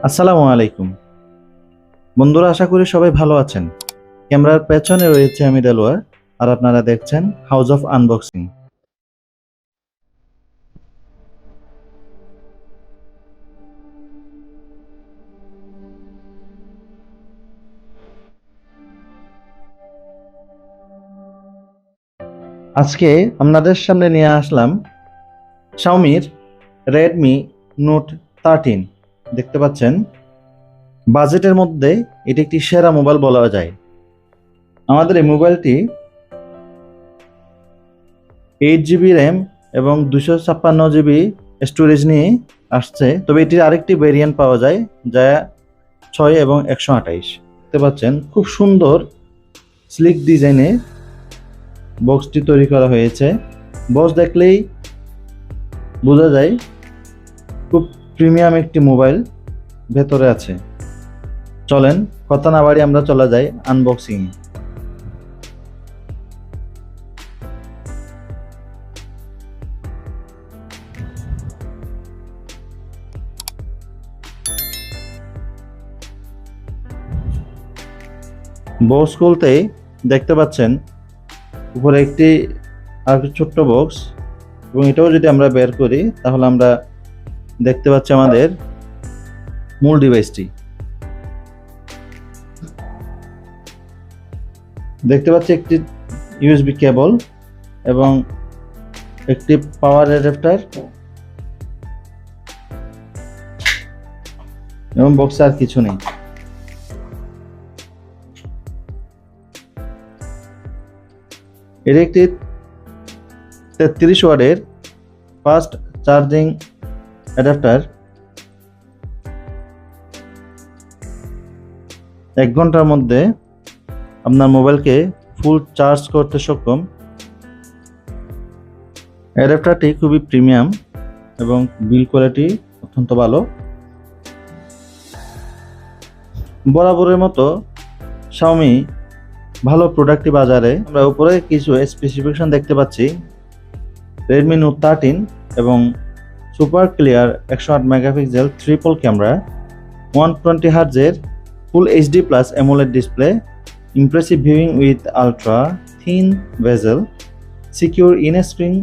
আসসালামু আলাইকুম বন্ধুরা, আশা করি সবাই ভালো আছেন। ক্যামেরার পেছনে রয়েছে আমি দেলোয়ার, আর আপনারা দেখছেন হাউস অফ আনবক্সিং। আজকে আপনাদের সামনে নিয়ে আসলাম শাওমির রেডমি নোট 13। দেখতে পাচ্ছেন, বাজেটের মধ্যে এটি একটি সেরা মোবাইল বলা যায়। আমাদের এই মোবাইলটি 8 GB র্যাম এবং 256 GB স্টোরেজ নিয়ে আসছে। তবে এটির আরেকটি ভেরিয়েন্ট পাওয়া যায়, যা 6 এবং 128। দেখতে পাচ্ছেন, খুব সুন্দর স্লিক ডিজাইনে বক্সটি তৈরি করা হয়েছে। বক্স দেখলেই বোঝা যায় খুব প্রিমিয়াম একটি মোবাইল ভেতরে আছে। চলেন কথা না বাড়ি আমরা চলে যাই আনবক্সিং। বক্স খুলতেই দেখতে পাচ্ছেন উপরে একটি আর ছোট্ট বক্স, এবং এটাও যদি আমরা বের করি তাহলে আমরা দেখতে পাচ্ছি আমাদের মূল ডিভাইসটি। দেখতে পাচ্ছি একটি ইউএসবি কেবল এবং একটি পাওয়ার অ্যাডাপ্টার, এবং বক্সে আর কিছু নেই। এটি একটি 33 ওয়াটের ফাস্ট চার্জিং অ্যাডাপ্টার। 1 ঘন্টার মধ্যে আপনার মোবাইলকে ফুল চার্জ করতে সক্ষম। অ্যাডাপ্টারটি খুবই প্রিমিয়াম এবং বিল্ড কোয়ালিটি অত্যন্ত ভালো। বরাবরের মতো শাওমি ভালো প্রোডাক্টটি বাজারে। আমরা উপরে কিছু স্পেসিফিকেশন দেখতে পাচ্ছি। রেডমি নোট 13 এবং super clear 108 megapixel triple camera, 120 হার্জের full HD plus AMOLED display, impressive viewing with ultra thin bezel, secure in screen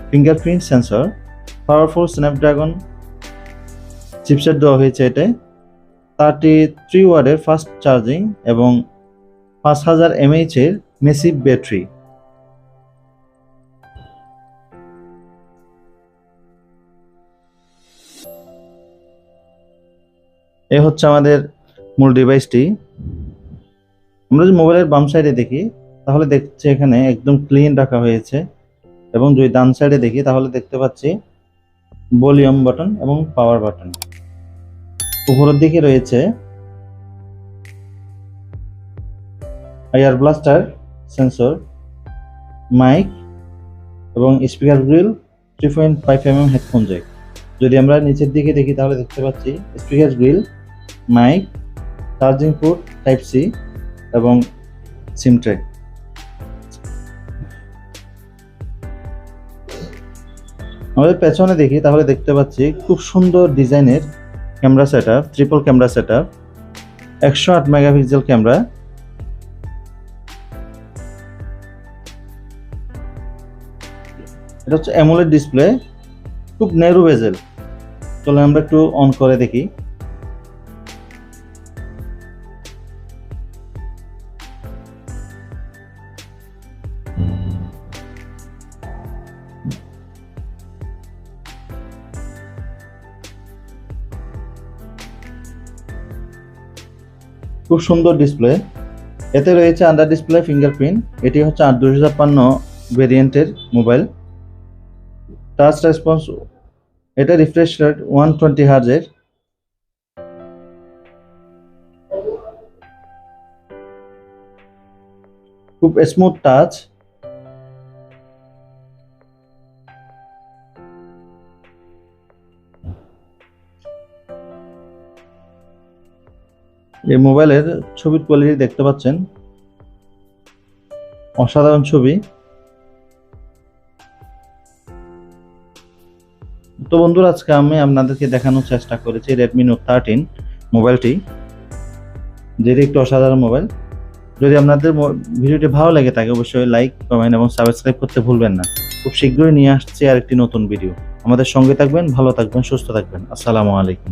fingerprint sensor, powerful Snapdragon chipset দেওয়া হয়েছে। এতে 33 ওয়াটের ফাস্ট চার্জিং এবং 5000 mAh এর মেসিভ ব্যাটারি। এ হচ্ছে আমাদের মূল ডিভাইসটি। আমরা যদি মোবাইলের বাম সাইডে দেখি তাহলে দেখছি এখানে একদম ক্লিন রাখা হয়েছে, এবং যদি ডান সাইডে দেখি তাহলে দেখতে পাচ্ছি ভলিউম বাটন এবং পাওয়ার বাটন। উপরের দিকে রয়েছে এয়ার ব্লাস্টার সেন্সর, মাইক এবং speaker grill, 3.5 mm headphone jack. যদি আমরা নিচের দিকে দেখি তাহলে দেখতে পাচ্ছি speaker grill, mic, charging port type C এবং সিম ট্রে। আমাদের পেছনে দেখি তাহলে দেখতে পাচ্ছি খুব সুন্দর ডিজাইনের camera setup, triple camera setup, 108 megapixel camera. এটা হচ্ছে অ্যামোলেড ডিসপ্লে, খুব ন্যারো বেজেল। চলো আমরা একটু অন করে দেখি। খুব সুন্দর ডিসপ্লে। এতে রয়েছে আন্ডার ডিসপ্লে ফিঙ্গারপ্রিন্ট। এটি হচ্ছে 8256 ভেরিয়েন্টের মোবাইল। টাচ রেসপন্স, এটা রিফ্রেশ রেট 120 হার্জের। খুব স্মুথ টাচ। এই মোবাইলের ছবির কোয়ালিটি দেখতে পাচ্ছেন, অসাধারণ ছবি। তো বন্ধুরা, আজকে আমি আপনাদেরকে দেখানোর চেষ্টা করেছি রেডমি নোট 13 মোবাইলটি, যেটি একটি অসাধারণ মোবাইল। যদি আপনাদের ভিডিওটি ভালো লাগে থাকে অবশ্যই লাইক, কমেন্ট এবং সাবস্ক্রাইব করতে ভুলবেন না। খুব শীঘ্রই নিয়ে আসছি আরেকটি নতুন ভিডিও। আমাদের সঙ্গে থাকবেন, ভালো থাকবেন, সুস্থ থাকবেন। আসসালামু আলাইকুম।